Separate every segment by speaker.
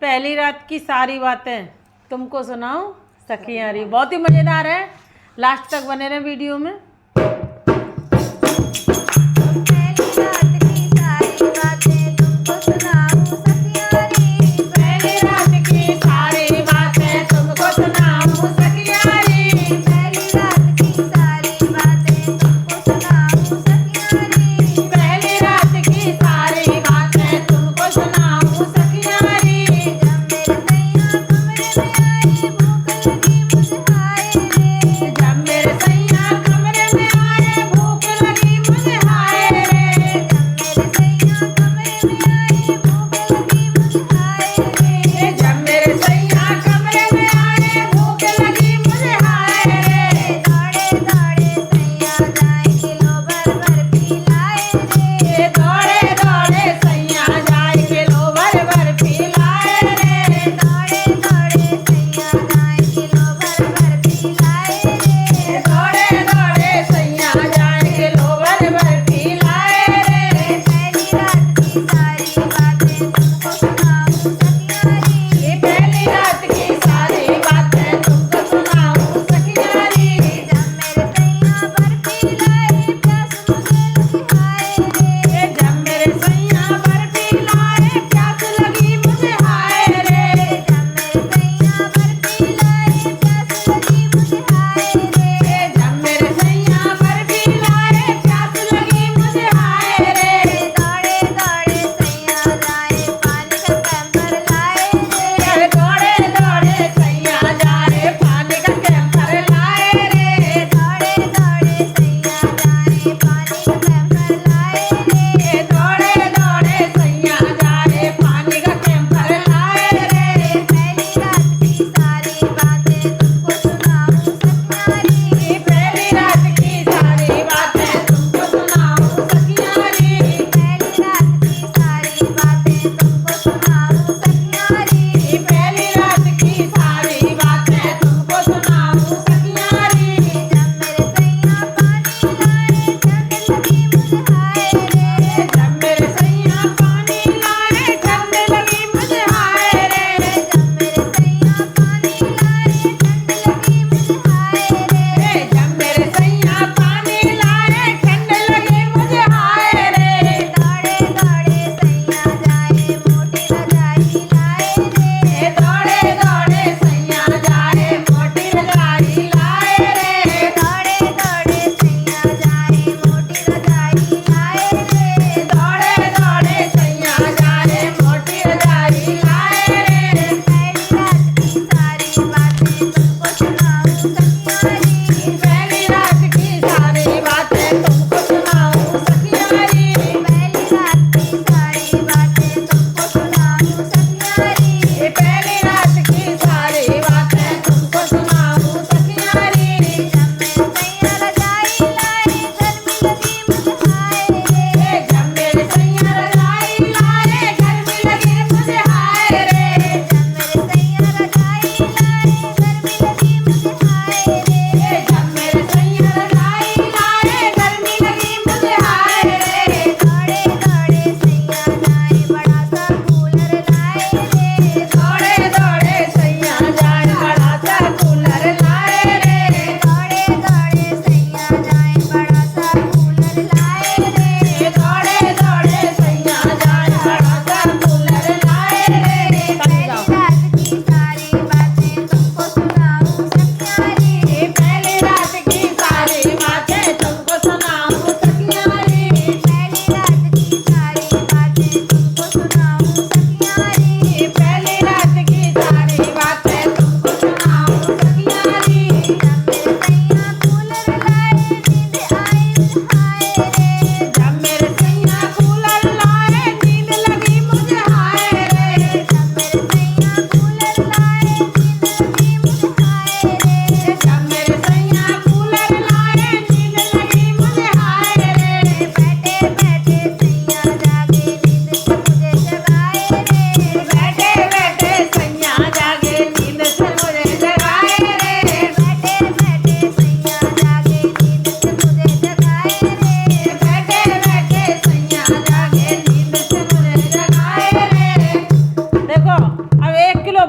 Speaker 1: पहली रात की सारी बातें तुमको सुनाऊं सखियाँ री। बहुत ही मज़ेदार है, लास्ट तक बने रहे वीडियो में।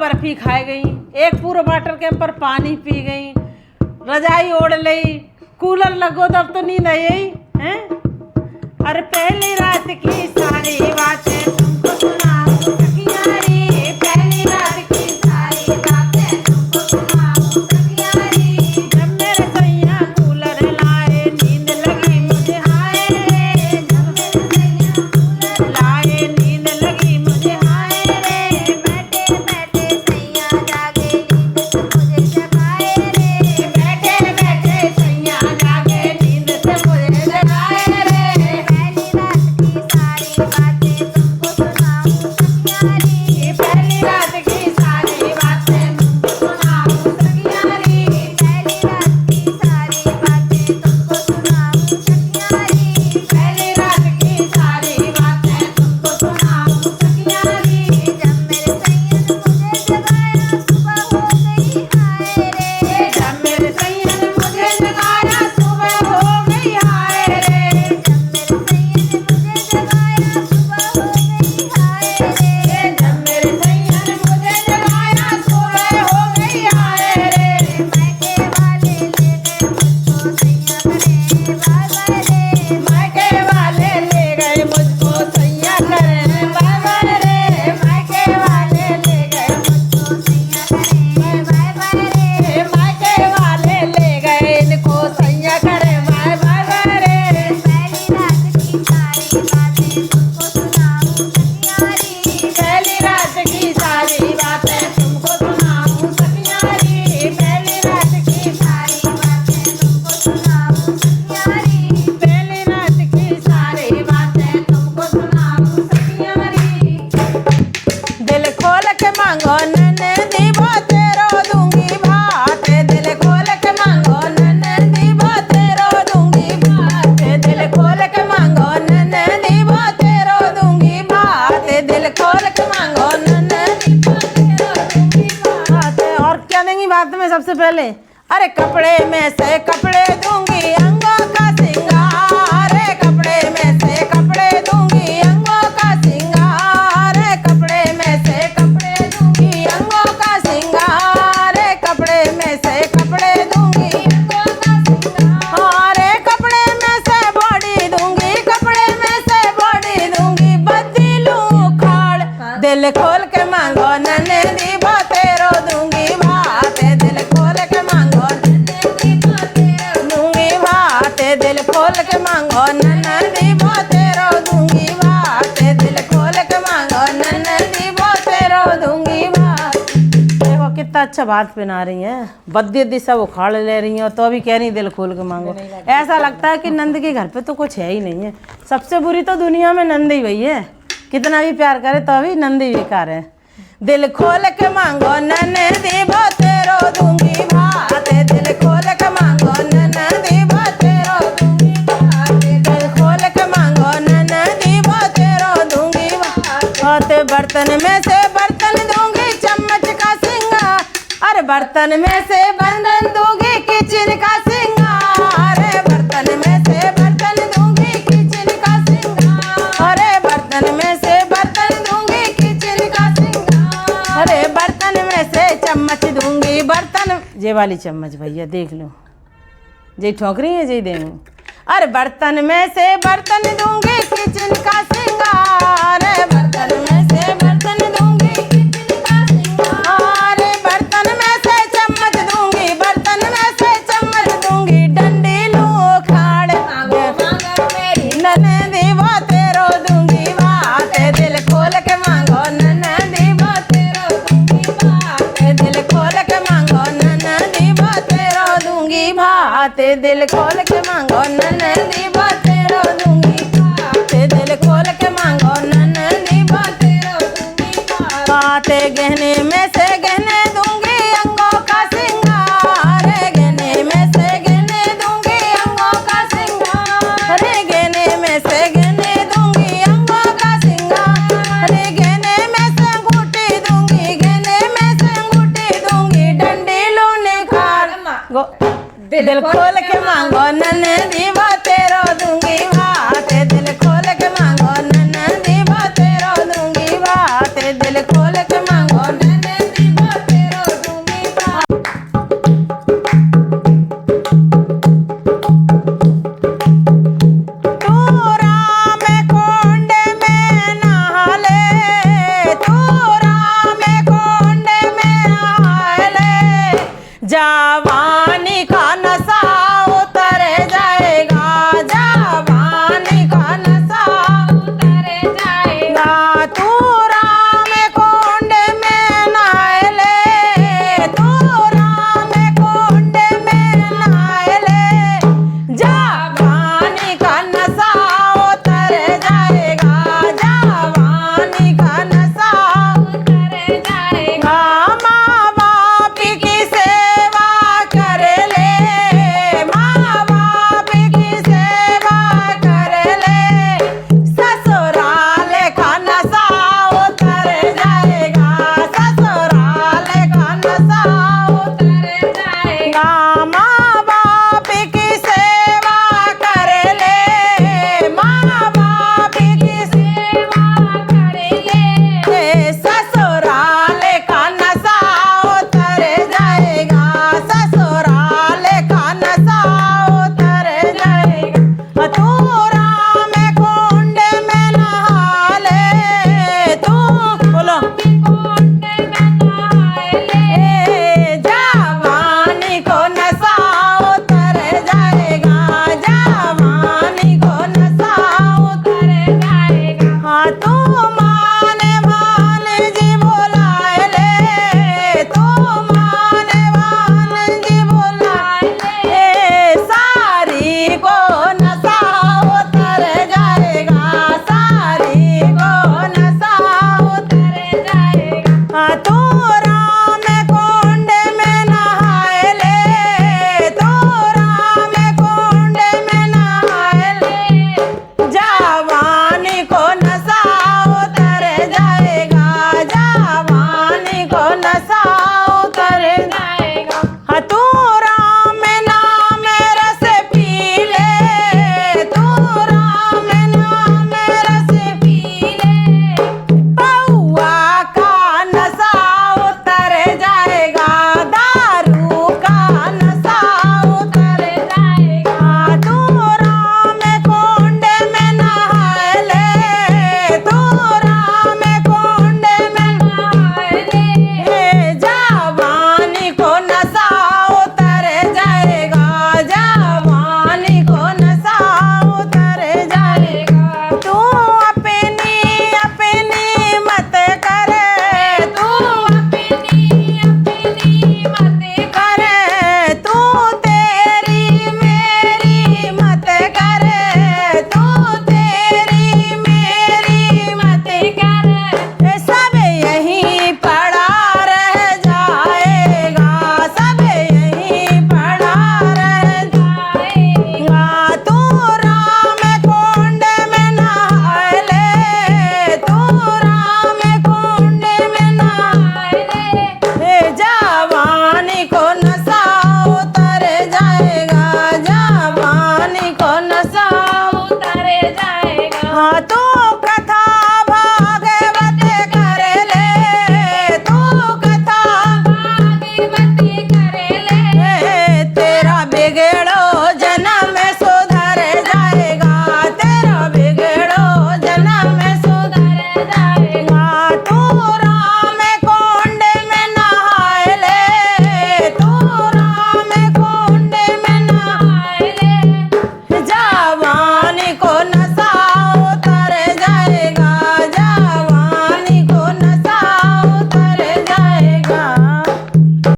Speaker 1: बर्फी खाए गई, एक पूरा वाटर कैंप पर पानी पी गई, रजाई ओढ़ ली, कूलर लगो तब तो नींद आई हैं। अरे पहली रात की सारी बातें तुमको सुनाऊं सखियाँ रे, पहली रात की सारी बातें तुमको सुनाऊं सखियाँ रे। जब मेरे सैया कूलर लाए नींद लगी मुझे हाय रे, जब मेरे सैया कूलर लाए नींद लगी मुझे हाय रे। बैठे बैठे सैया जागे नींद से मुझे जगाए रे, बैठे बैठे सैया जागे नींद से मुझे जगाए रे। पहली रात की सारी बातें तुमको सुनाऊं सखियाँ रे, पहली रात की सारी बातें तुमको सुनाऊं सखियाँ रे, पहली रात की सारी बातें तुमको सुनाऊं सखियाँ रे। जब मेरे सैया ने मुझे जगाया सुबह हो गई हाय रे, जब मेरे सैया ने मुझे जगाया सुबह हो गई हाय रे, जब मेरे सैया ने मुझे जगाया सुबह हो गई हाय रे, जब मेरे सैया ने मुझे जगाया सुबह हो गई हाय रे। मायके वाले ले गए मुझको सैया करे बाय बाय रे, मायके वाले ले गए मुझको सैया करे बाय बाय रे, मायके वाले ले गए मुझको सैया करे बाय बाय रे, मायके वाले ले गए इनको सैया करे बाय बाय रे। पहली रात की सारी बातें तुमको सुनाऊं सखियाँ रे, पहली रात की सारी बातें तुमको सुनाऊं सखियाँ रे, पहली रात की सारी बातें तुमको सुनाऊं सखियाँ रे, पहली रात की सारी बातें तुमको सुनाऊं सखियाँ रे। दिल खोल के मांगो नन्दी तेरो दूंगी भात, दिल खोल के मांगो नन्दी तेरो दूंगी भात, दिल खोल के मांगो नन्दी तेरो दूंगी भात, दिल खोल के मांगो नन्दी तेरो दूंगी भात। और क्या देंगी बात में सबसे पहले? अरे कपड़े में से कपड़े दूंगी अंगों का सिंगार, कपड़े में से कपड़े दूंगी अंगों का सिंगार, कपड़े में से कपड़े दूंगी अंगों का सिंगार, कपड़े में से कपड़े दूंगी अंगों का सिंगार, कपड़े में से बॉडी दूंगी, कपड़े में से बॉडी दूंगी, बदलू खाड़। दिल खोल के मांगो नन्दी तेरो दूंगी भात, दिल खोल के मांगो नन्दी तेरो दूंगी भात, दिल खोल के मांगो नन्दी तेरो दूंगी भात, दिल खोल के मांगो नन्दी तेरो दूंगी भात। देखो कितना अच्छा बात बना रही हैं, बद्दी दिशा उखाड़ ले रही हैं तो अभी कह रही दिल खोल के मांगो। ऐसा लगता है कि नंद के घर पे तो कुछ है ही नहीं है। सबसे बुरी तो दुनिया में नंद ही वही है, कितना भी प्यार करे तो अभी नंदी बेकार है। दिल खोल के मांगो नन्दी तेरो दूंगी भात, दिल खोल के मांगो नन्दी तेरो दूंगी भात, दिल खोल के मांगो नन्दी तेरो दूंगी भात। बर्तन में से बर्तन दूंगी चम्मच का सिंगार, अरे बर्तन में से बर्तन दूंगी किचन का सिंगार, बर्तन में से बर्तन दूंगी किचन का सिंगार, अरे बर्तन में से बर्तन दूंगी किचन का सिंगार, अरे बर्तन में से चम्मच दूंगी, बर्तन ये वाली चम्मच भैया देख लो, जे ठोक रही है जे देंगे। अरे बर्तन में से बर्तन दूंगी किचन का सिंगार, बर्तन में से बर्तन दूंगी किचन का सिंगार, बर्तन में से चम्मच दूंगी, बर्तन में से चम्मच दूंगी, डंडी लू खाड़ नन्दी तेरो दूंगी भात, दिल खोल के मांगो नन्दी तेरो दूंगी भात, दिल खोल के मांगो नन्दी तेरो दूंगी भात, दिल खोल के मांगो नन्दी तेरो दूंगी भात, दिल खोल के मांगो नन्दी तेरो दूंगी भात। गहने में से गहने दूंगी अंगों का सिंगार, गहने में से गहने दूंगी अंगों का सिंगार, गहने में से गहने दूंगी अंगों का सिंगार, गहने में से अंगूठी दूंगी, गहने में से अंगूठी दूंगी, डंडी लू निखार। दिल खोल के मांगो नन्दी